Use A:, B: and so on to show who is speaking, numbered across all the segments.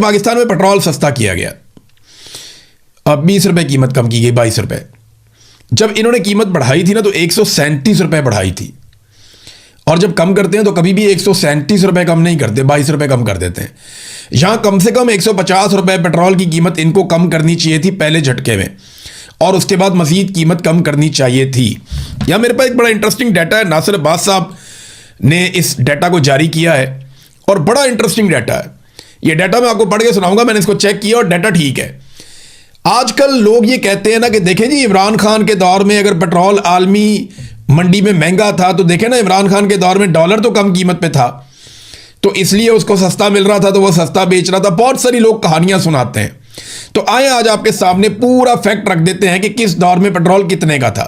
A: पाकिस्तान में पेट्रोल सस्ता किया गया, अब 20 रुपए कीमत कम की गई, 22 रुपए। जब इन्होंने कीमत बढ़ाई थी ना तो 137 रुपए बढ़ाई थी, और जब कम करते हैं तो कभी भी 137 रुपए कम नहीं करते, 22 रुपए कम कर देते हैं। यहां कम से कम 150 रुपए पेट्रोल की कीमत इनको कम करनी चाहिए थी पहले झटके में, और उसके बाद मजीद कीमत कम करनी चाहिए थी। यहां मेरे पास एक बड़ा इंटरेस्टिंग डाटा है, नासिर अब्बास साहब ने इस डाटा को जारी किया है और बड़ा इंटरेस्टिंग डाटा है। यह डाटा मैं आपको पढ़ के सुनाऊंगा, मैंने इसको चेक किया और डाटा ठीक है। आजकल लोग ये कहते हैं ना कि देखें जी, इमरान खान के दौर में अगर पेट्रोल आलमी मंडी में महंगा था तो देखें ना, इमरान खान के दौर में डॉलर तो कम कीमत पे था तो इसलिए उसको सस्ता मिल रहा था तो वो सस्ता बेच रहा था। बहुत सारी लोग कहानियां सुनाते हैं। तो आए आज आपके सामने पूरा फैक्ट रख देते हैं कि किस दौर में पेट्रोल कितने का था।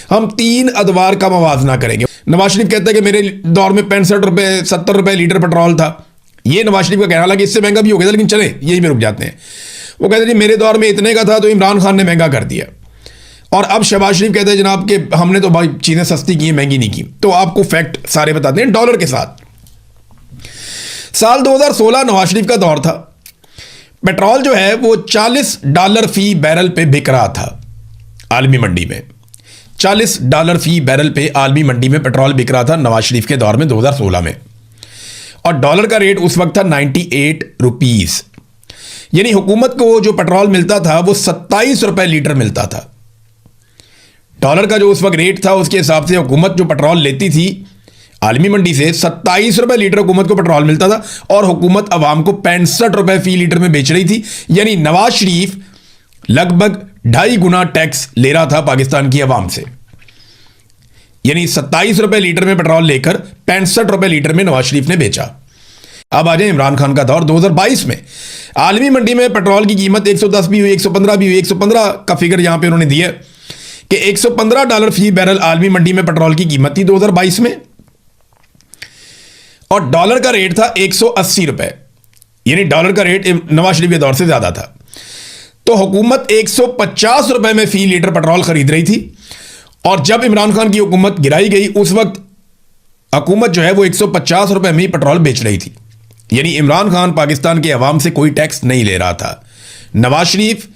A: हम 3 अदवार का मवाजना करेंगे। नवाज शरीफ कहते हैं कि मेरे दौर में 65 रुपए 70 रुपए लीटर पेट्रोल था। ये नवाज शरीफ का कहना, हालांकि इससे महंगा भी हो गया, लेकिन चले यही में रुक जाते हैं। वो कहते हैं जी मेरे दौर में इतने का था तो इमरान खान ने महंगा कर दिया, और अब शहबाज शरीफ कहते हैं जनाब कि हमने तो भाई चीजें सस्ती की, महंगी नहीं की। तो आपको फैक्ट सारे बताते हैं डॉलर के साथ। साल 2016 नवाज शरीफ का दौर था। पेट्रोल जो है वो $40 फी बैरल पे बिक रहा था आलमी मंडी में। $40 फी बैरल पे आलमी मंडी में पेट्रोल बिक रहा था नवाज शरीफ के दौर में 2016 में, और डॉलर का रेट उस वक्त था 98 रुपीज। यानी हुकूमत को जो पेट्रोल मिलता था वो 27 रुपए लीटर मिलता था। डॉलर का जो उस वक्त रेट था उसके हिसाब से हुकूमत जो पेट्रोल लेती थी आलमी मंडी से 27 रुपए लीटर हुकूमत को पेट्रोल मिलता था, और हुकूमत अवाम को 65 रुपए फी लीटर में बेच रही थी। यानी नवाज शरीफ लगभग 2.5 गुना टैक्स ले रहा था पाकिस्तान की अवाम से। यानी 27 रुपए लीटर में पेट्रोल लेकर 65 रुपए लीटर में नवाज शरीफ ने बेचा। अब आ जाए इमरान खान का दौर 2022 में। आलमी मंडी में पेट्रोल की कीमत 110 भी हुई, 115 भी हुई। 115 का फिगर यहां पे उन्होंने दिया कि $115 फी बैरल आलमी मंडी में पेट्रोल की कीमत थी 2022 में, और डॉलर का रेट था 180 रुपए। यानी डॉलर का रेट नवाज शरीफ के दौर से ज्यादा था। तो हुकूमत 150 रुपए में फी लीटर पेट्रोल खरीद रही थी, और जब इमरान खान की हुकूमत गिराई गई उस वक्त हुकूमत जो है वो 150 रुपए में ही पेट्रोल बेच रही थी। यानी इमरान खान पाकिस्तान के अवाम से कोई टैक्स नहीं ले रहा था। नवाज शरीफ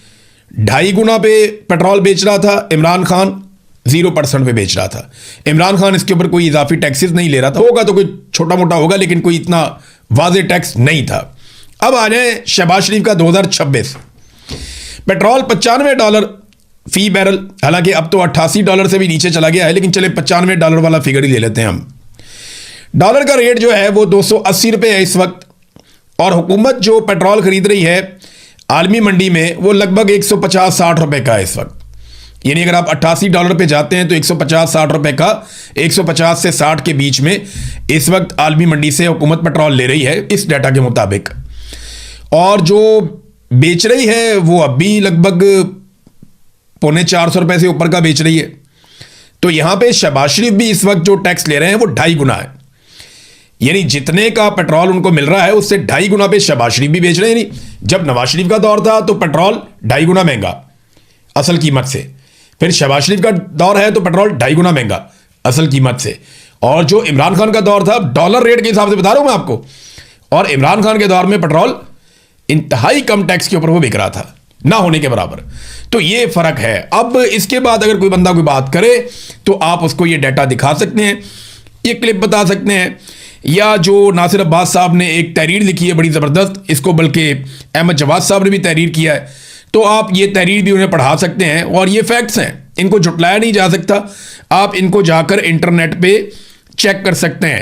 A: 2.5 गुना पे पेट्रोल बेच रहा था, इमरान खान 0% पे बेच रहा था। इमरान खान इसके ऊपर कोई इजाफी टैक्सेस नहीं ले रहा था। होगा तो कोई छोटा मोटा होगा, लेकिन कोई इतना वाज़ेह टैक्स नहीं था। अब आ जाए शहबाज शरीफ का 2026। पेट्रोल $95 फी बैरल, हालांकि अब तो $88 से भी नीचे चला गया है, लेकिन चले $95 वाला फिगर ही ले लेते हैं हम। डॉलर का रेट जो है वो 280 रुपए है इस वक्त, और हुकूमत जो पेट्रोल खरीद रही है आलमी मंडी में वो लगभग 150-60 रुपए का है इस वक्त। यानी अगर आप $88 पे जाते हैं तो 150-60 रुपए का, 150 से 60 के बीच में इस वक्त आलमी मंडी से हुकूमत पेट्रोल ले रही है इस डाटा के मुताबिक। और जो बेच रही है वो अब भी लगभग $450 रुपए से ऊपर का बेच रही है। तो यहां पे शहबाज शरीफ भी इस वक्त जो टैक्स ले रहे हैं वो 2.5 गुना है। यानी जितने का पेट्रोल उनको मिल रहा है उससे 2.5 गुना पे शहबाज शरीफ भी बेच रहे हैं। यानी जब नवाज शरीफ का दौर था तो पेट्रोल 2.5 गुना महंगा असल कीमत से, फिर शहबाज शरीफ का दौर है तो पेट्रोल 2.5 गुना महंगा असल कीमत से, और जो इमरान खान का दौर था डॉलर रेट के हिसाब से बता रहा हूं मैं आपको, और इमरान खान के दौर में पेट्रोल इंतहाई कम टैक्स के ऊपर वो बिक रहा था, ना होने के बराबर। तो ये फर्क है। अब इसके बाद अगर कोई बंदा कोई बात करे तो आप उसको ये डाटा दिखा सकते हैं, ये क्लिप बता सकते हैं, या जो नासिर अब्बास साहब ने एक तहरीर लिखी है बड़ी ज़बरदस्त, इसको बल्कि अहमद जवाद साहब ने भी तहरीर किया है, तो आप ये तहरीर भी उन्हें पढ़ा सकते हैं। और ये फैक्ट्स हैं, इनको झुटलाया नहीं जा सकता। आप इनको जाकर इंटरनेट पे चेक कर सकते हैं।